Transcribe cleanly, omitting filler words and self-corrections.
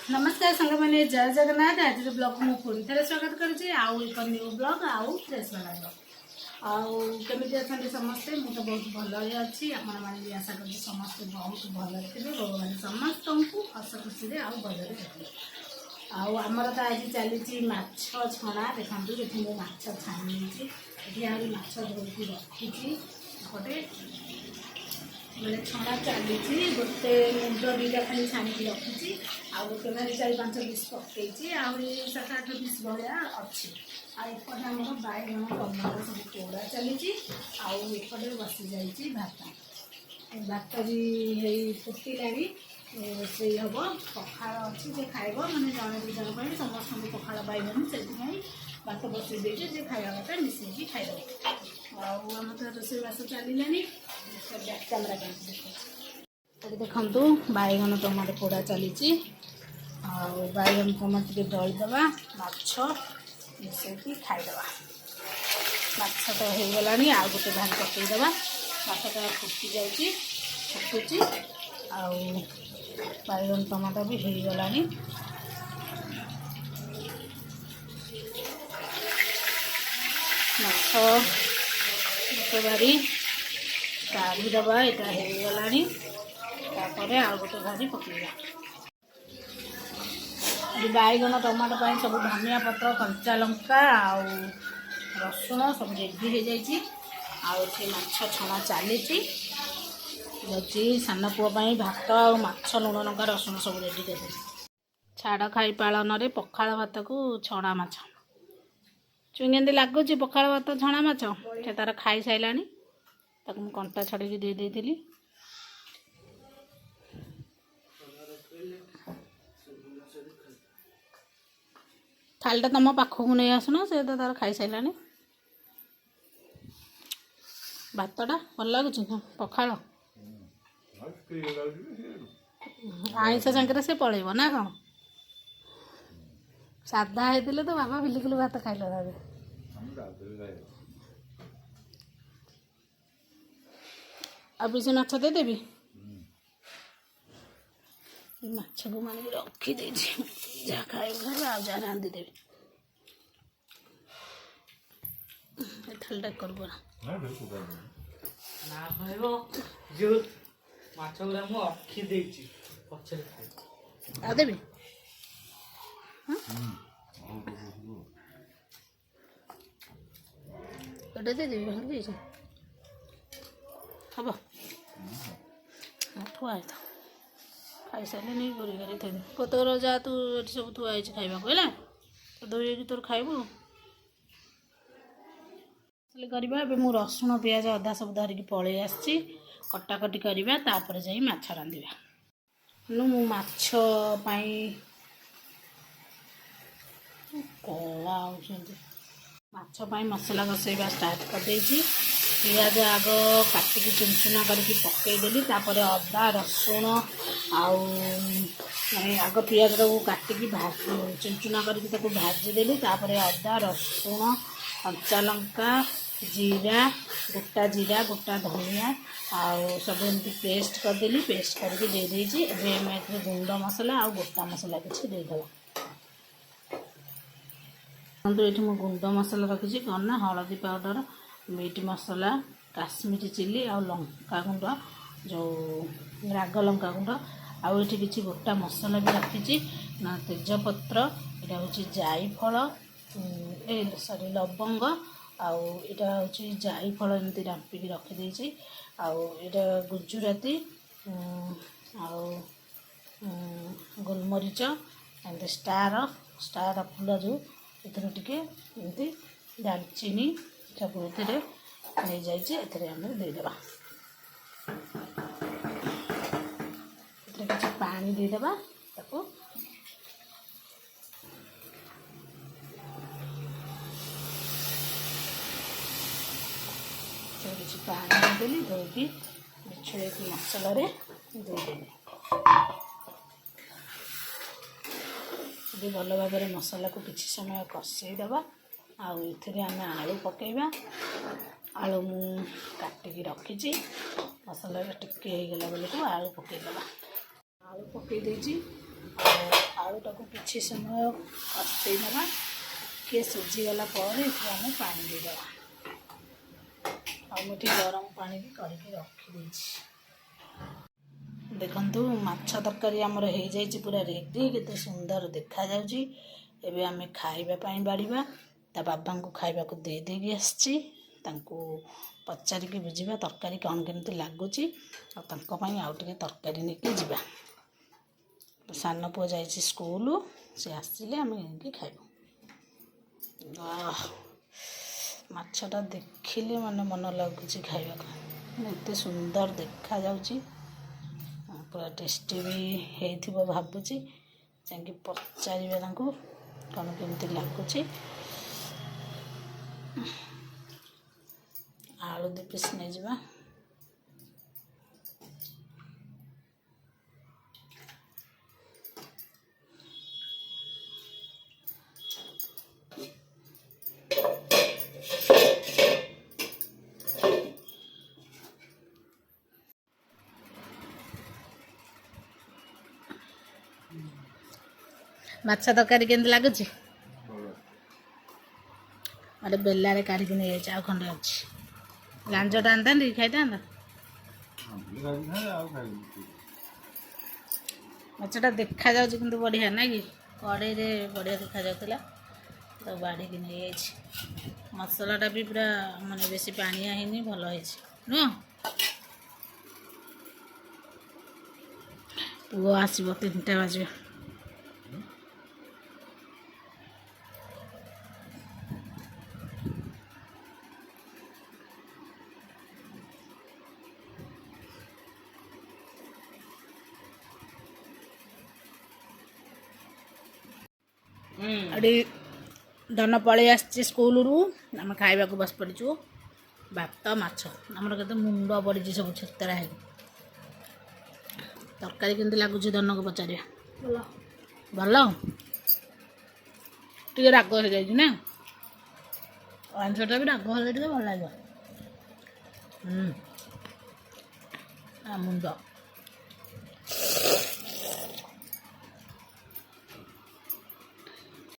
नमस्कार सांग मैंने जय जगन्नाथ आज ब्लॉग में पुणी थे स्वागत करुँचे आउ एक न्यू ब्लॉग आउ फ्रेश वाला ब्लॉग आमती अच्छा समस्ते मुझे तो बहुत भल अच्छी आपने आशा कर समस्ते बहुत भल थे भगवान समस्त को हस खुशी आउ भलि रखे आमर तो आज चली माछ छणा देखा ये माछ छाणी ये माछ धोकी रखी गोटे मैंने छणा चली गोटे मुंड दुईटा खाली छाणी रखी आउ गोटे मैंने 4-5 पीस पकई आहरी 7-8 पीस भाया अच्छी आएपटे आम बैगन टमाटर सब पोड़ा चली आउपटे बसी जाइए भात भात भी फुटिला रोसे हम पखाड़ अच्छी जे खाइब मैंने जड़े 2 जन समस्त पखाड़ बैगन से भात बसई देजे जे खाया कथा मिसेकी खाइब आम तो रोसईबास चलानी कैमेरा देखु बैगन टमाटो पोड़ा चली बैगन टमाटो टे दलीदे माछ मिसेकी खाईदे माछ तो हो गला आउ गोटे भाग पकईदे माछटा फुटी जाऊँगी फुटुची बैगन टमाटो भी हो गला माछ गोटे बारी काढ़ीदबा यहाँ होगला आउ गोटे भाजी पकड़ा बैगन टमाटो सब धनिया पत्र कंचा लंका आउ रसुण सब रेडी हो जाए माछ छणा चली सान पुओं भात आ माछ लुण लंका रसुण सब रेडी कर छाड़ खाई पालन पखाड़ भात को छणा माछ चुंगी लगुच पखाड़ भात छणा माछ से तार खाई सारा ताको मैं कंटा छड़ी दे देती थालटा तुम पाखक नहीं आसुन से तो तार खाई सारा भातटा भल लगुच पखाड़ आईस सागर से पलैब ना कौन साधा होते तो बाबा बिल्कुल भात खाइल अब से माछ देदेवी माछ को मान रखी जहाँ खाए घर आ जहाँ रांधि देवी थालटा करब देवी दे देवी भांगी हम थुआ खाई सारे नहीं गोरी गारी थे तोर जा तू ये सब थुआई खावा है तो धोई तोर खाइबू करवा मु रसुण पियाज अदा सब धरिकी पलि आसी कटाकटी करवा तापर जाई माछ रांधिबा मु माछ पाई कला माछ पाई मसला कषाइबा स्टार्ट कर देछि पियाज आग काटिकी चुनचुना करके पकईदेली तापर अदा रसुण आउ आग पियाज को काटिकी चुनचुना करके भाजीदेली तापर अदा रसुण कंचा लंका जीरा गोटा धनिया आउ सब एमती पेस्ट करदेली पेस्ट करके दे देछि एबे मैं गुंड मसला आउ गोटा मसला किछि देदेबा ये मुझे गुंड मसला रखी कौन ना हलदी पाउडर मीट मसला काश्मीरी चिली आ लंका गुंड जो राग लंका गुंड आउ ये किसी गोटा मसला भी रखी ना तेजपत्र यहाँ हूँ जायफल सॉरी लवंग आउ यहाँ हूँ जायफल एमती रांपिकी रखीदे आउटा गुजुराती आउ गोलमरीच एमती स्टार फूल जो एथर टिके एमती दालचीनी सब ए नहीं जाइए आम देदेबा किसी पानी देदेबा ताको किसी पानी देदेली धोकी बिछड़े मसला देदेली ये भल भाव में मसला को किसी समय कषईदबा आउ आम आलू पकईबा आलू मु काटिकी रखी मसला टिके गला बेलू आलू पकईदबा आलू पकई देछि ଆଳୁଟାକୁ କିଛି ସମୟ କଷେଇ ଦେବା। ଟିକେ ସିଝିଗଲା ପରେ ଏଥିରେ ଆମେ ପାଣି ଦେଇଦେବା। ଆଉ ମୁଁ ଏଠି ଗରମ ପାଣି ବି କରିକି ରଖିଦେଇଛି। ଦେଖନ୍ତୁ ମାଛ ତରକାରୀ ଆମର ହେଇଯାଇଛି ପୁରା ରେଡ଼ି। କେତେ ସୁନ୍ଦର ଦେଖାଯାଉଛି। ଏବେ ଆମେ ଖାଇବା ପାଇଁ ବାଢ଼ିବା। ତା ବାବାଙ୍କୁ ଖାଇବାକୁ ଦେଇ ଦେଇକି ଆସିଛି। ତାଙ୍କୁ ପଚାରିକି ବୁଝିବା ତରକାରୀ କ'ଣ କେମିତି ଲାଗୁଛି। ଆଉ ତାଙ୍କ ପାଇଁ ଆଉ ଟିକେ ତରକାରୀ ନେଇକି ଯିବା। ସାନ ପୁଅ ଯାଇଛି ସ୍କୁଲ, ସେ ଆସିଲେ ଆମେ ଯାଇକି ଖାଇବୁ। ମାଛଟା ଦେଖିଲେ ମନ ଲାଗୁଛି ଖାଇବାକୁ। ଏତେ ସୁନ୍ଦର ଦେଖାଯାଉଛି। ପୁରା ଟେଷ୍ଟି ବି ହେଇଥିବ ଭାବୁଛି। ଯାଇକି ପଚାରିବା ତାଙ୍କୁ କ'ଣ କେମିତି ଲାଗୁଛି। ଆଳୁ 2 ପିସ୍ ନେଇଯିବା। ମାଛ ତରକାରୀ କେମିତି ଲାଗୁଛି? ଗୋଟେ ବେଲାରେ କାଢ଼ିକି ନେଇଯାଇଛି। ଆଉ ଖଣ୍ଡେ ଅଛି। ଲାଞ୍ଜଟା ଆଣିଥାନ୍ତି ଖାଇଥାନ୍ତା। ମାଛଟା ଦେଖାଯାଉଛି କିନ୍ତୁ ବଢ଼ିଆ ନା କି? କଢ଼େଇରେ ବଢ଼ିଆ ଦେଖାଯାଉଥିଲା। ତ ବାଢ଼ିକି ନେଇଯାଇଛି। ମସଲାଟା ବି ପୁରା ମାନେ ବେଶୀ ପାଣିଆ ହେଇନି, ଭଲ ହେଇଛି ନୁହଁ? ପୁଅ ଆସିବ 3ଟା ବାଜିବ। ଏଠି ଧନ ପଳେଇ ଆସିଛି ସ୍କୁଲରୁ। ଆମେ ଖାଇବାକୁ ବସି ପଡ଼ିଛୁ। ଭାତ ମାଛ ଆମର କେତେ ମୁଣ୍ଡ ପଡ଼ିଛି ସବୁ ଛେତରା ହେଇକି। ତରକାରୀ କେମିତି ଲାଗୁଛି ଧନକୁ ପଚାରିବା। ଭଲ ଟିକେ ରାଗ ହେଇଯାଇଛି ନା? ଆଇଁଷଟା ବି ରାଗ ହେଲେ ଟିକେ ଭଲ ଲାଗିବ। ମୁଣ୍ଡ